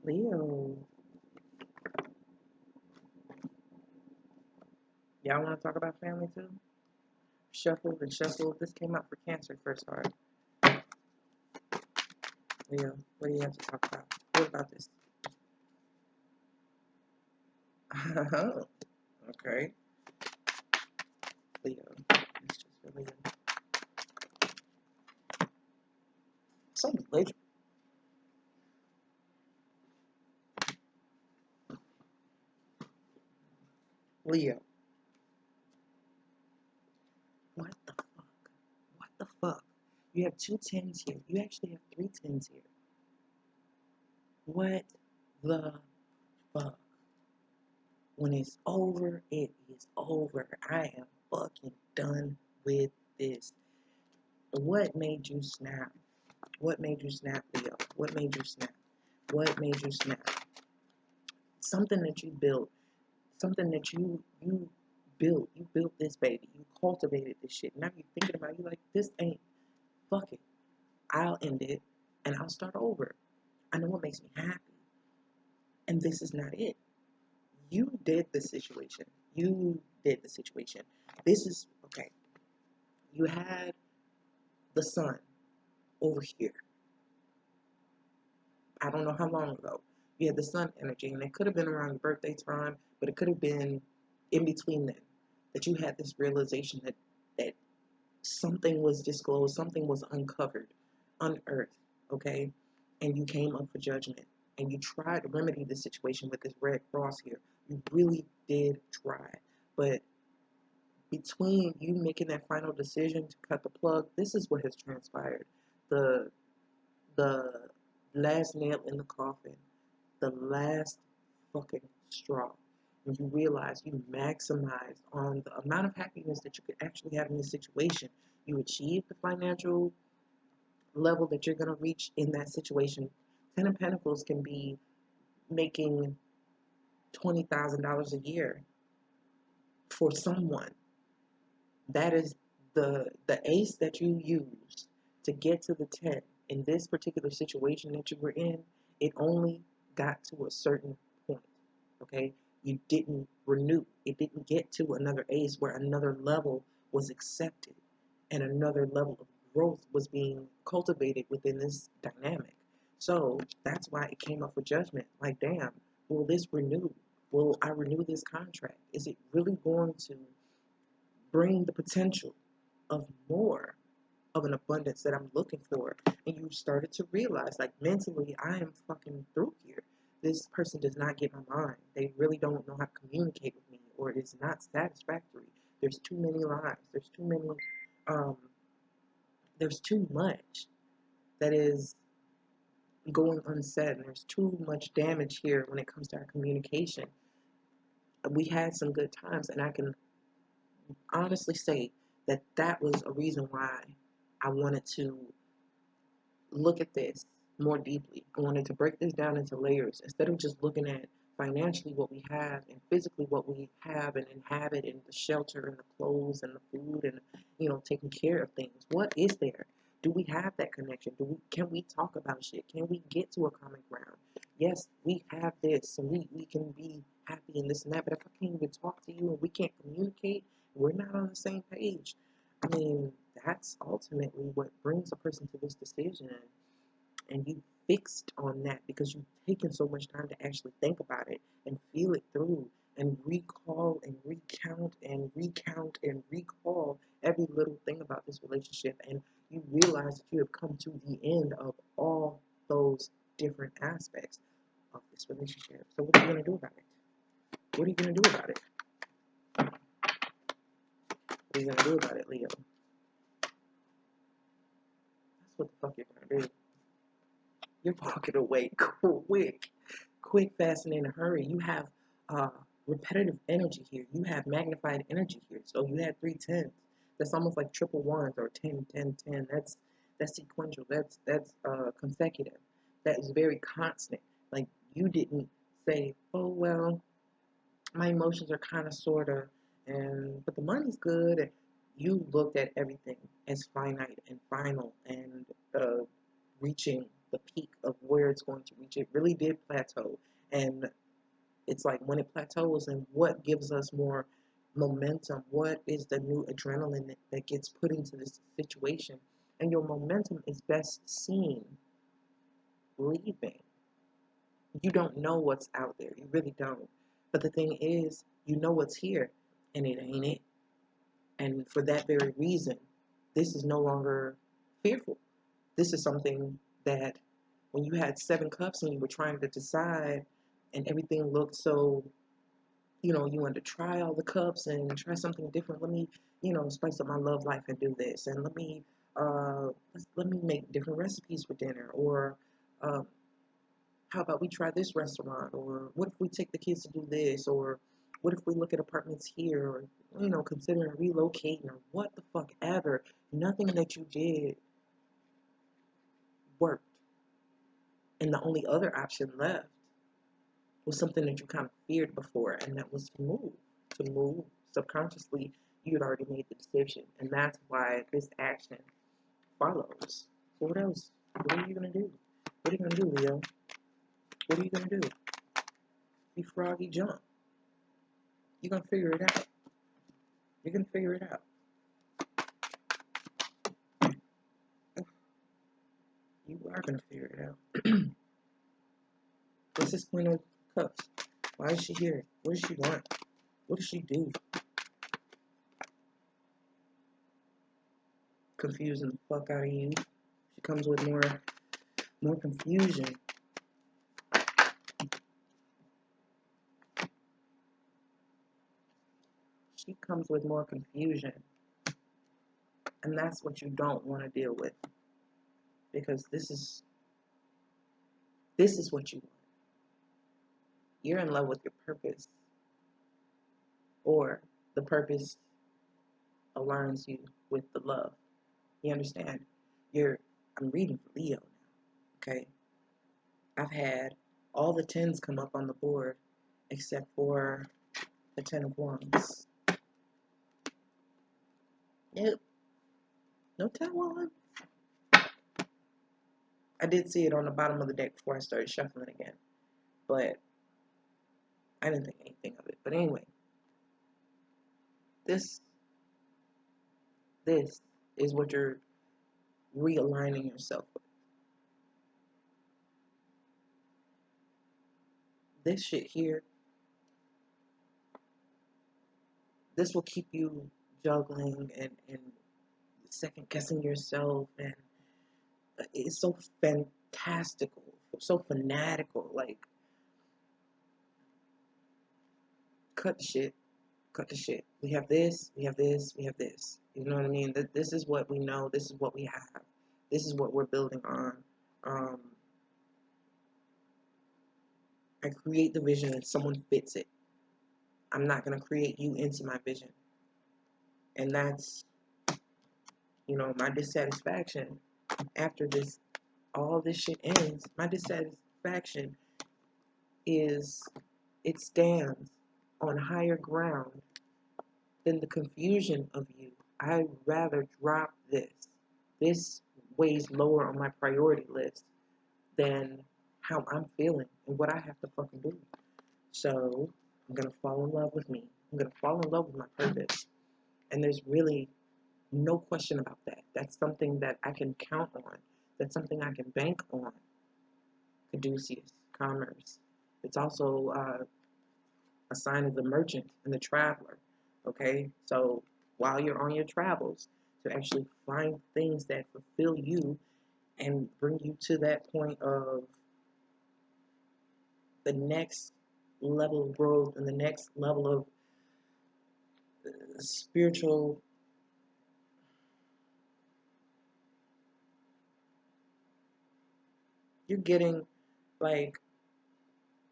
Leo. Y'all want to talk about family too? Shuffled and shuffled. This came out for Cancer first card. Leo, what do you have to talk about? What about this? Okay. Leo. It's just for Leo. Something's late. Leo. What the fuck? What the fuck? You have 2 10s here. You actually have 3 10s here. What the fuck? When it's over, it is over. I am fucking done with this. What made you snap? What made you snap, Leo? What made you snap? What made you snap? Something that you built. Something that you built. You built this baby. You cultivated this shit. Now you're thinking about it, you're like, this ain't, fuck it. I'll end it and I'll start over. I know what makes me happy. And this is not it. You did the situation. You did the situation. This is, okay. You had the sun over here. I don't know how long ago. You had the sun energy, and it could have been around your birthday time, but it could have been in between then, that you had this realization that something was disclosed, something was uncovered, unearthed, okay? And you came up for judgment, and you tried to remedy the situation with this red cross here. You really did try, but between you making that final decision to cut the plug, this is what has transpired. The last nail in the coffin, the last fucking straw. And you realize you maximized on the amount of happiness that you could actually have in this situation. You achieved the financial level that you're going to reach in that situation. 10 of Pentacles can be making $20,000 a year for someone. That is the ace that you use to get to the 10. In this particular situation that you were in, it only got to a certain point, okay? You didn't renew. It didn't get to another ace where another level was accepted and another level of growth was being cultivated within this dynamic. So that's why it came up with judgment. Like, damn, will this renew? Will I renew this contract? Is it really going to bring the potential of more of an abundance that I'm looking for? And you started to realize, like, mentally, I am fucking through here. This person does not get my mind. They really don't know how to communicate with me, or it is not satisfactory. There's too many lies. There's too many, there's too much that is going unsaid. And there's too much damage here when it comes to our communication. We had some good times, and I can honestly say that that was a reason why I wanted to look at this more deeply. I wanted to break this down into layers instead of just looking at financially what we have and physically what we have and inhabit, and the shelter and the clothes and the food and, you know, taking care of things. What is there? Do we have that connection? Can we talk about shit? Can we get to a common ground? Yes, we have this, so we can be happy and this and that, but if I can't even talk to you and we can't communicate, we're not on the same page. I mean, that's ultimately what brings a person to this decision. And you fixed on that because you've taken so much time to actually think about it and feel it through and recall and recount and recount and recall every little thing about this relationship. And you realize that you have come to the end of all those different aspects of this relationship. So what are you going to do about it? What are you going to do about it? What are you going to do about it, Leo? That's what the fuck you're going to do. You're walking away quick, fast, and in a hurry. You have repetitive energy here. You have magnified energy here. So you had 3 10s. That's almost like triple ones, or 10, 10, 10. That's sequential. That's consecutive. That is very constant. Like, you didn't say, oh well, my emotions are kind of sorta, but the money's good. And you looked at everything as finite and final and reaching the peak of where where it's going to reach. It really did plateau. And it's like when it plateaus, and what gives us more momentum? What is the new adrenaline that gets put into this situation? And your momentum is best seen leaving. You don't know what's out there. You really don't. But the thing is, you know what's here, and it ain't it. And for that very reason, this is no longer fearful. This is something that when you had 7 cups and you were trying to decide and everything looked so, you wanted to try all the cups and try something different. Let me, spice up my love life and do this. And let me make different recipes for dinner. Or how about we try this restaurant? Or what if we take the kids to do this? Or what if we look at apartments here? Or, considering relocating or what the fuck ever. Nothing that you did worked. And the only other option left was something that you kind of feared before, and that was to move. To move subconsciously, you had already made the decision, and that's why this action follows. So what else? What are you gonna do? What are you gonna do, Leo? What are you gonna do? Be froggy, jump. You're gonna figure it out. You're gonna figure it out. You are gonna figure it out. What's this Queen of Cups? Why is she here? What does she want? What does she do? Confusing the fuck out of you. She comes with more confusion. She comes with more confusion. And that's what you don't want to deal with. Because this is what you want. You're in love with your purpose. Or the purpose aligns you with the love. You understand? I'm reading for Leo now. Okay? I've had all the 10s come up on the board except for the 10 of Wands. Nope. No 10 of Wands. I did see it on the bottom of the deck before I started shuffling again. But I didn't think anything of it. But anyway. This is what you're realigning yourself with. This shit here, this will keep you juggling and second guessing yourself, and it's so fantastical, so fanatical. Like, cut the shit. Cut the shit. We have this, we have this, we have this. You know what I mean? This is what we know. This is what we have. This is what we're building on. I create the vision and someone fits it. I'm not going to create you into my vision. And that's, my dissatisfaction after all this shit ends. My dissatisfaction is, it stands on higher ground than the confusion of you. I'd rather drop this. This weighs lower on my priority list than how I'm feeling and what I have to fucking do. So I'm going to fall in love with me. I'm going to fall in love with my purpose. And there's really no question about that. That's something that I can count on. That's something I can bank on. Caduceus, commerce. It's also a sign of the merchant and the traveler. Okay? So while you're on your travels, to actually find things that fulfill you and bring you to that point of the next level of growth and the next level of spiritual you're getting, like,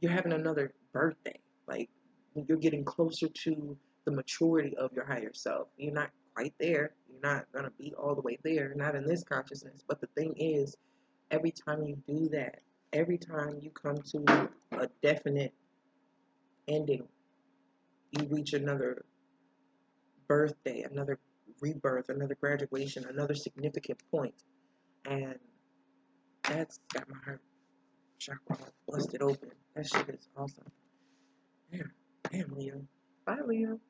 you're having another birthday. Like, you're getting closer to the maturity of your higher self. You're not quite there. You're not going to be all the way there, not in this consciousness. But the thing is, every time you do that, every time you come to a definite ending, you reach another birthday, another rebirth, another graduation, another significant point. And that's got my heart. chakra busted open. That shit is awesome. Damn, Leo. Bye, Leo.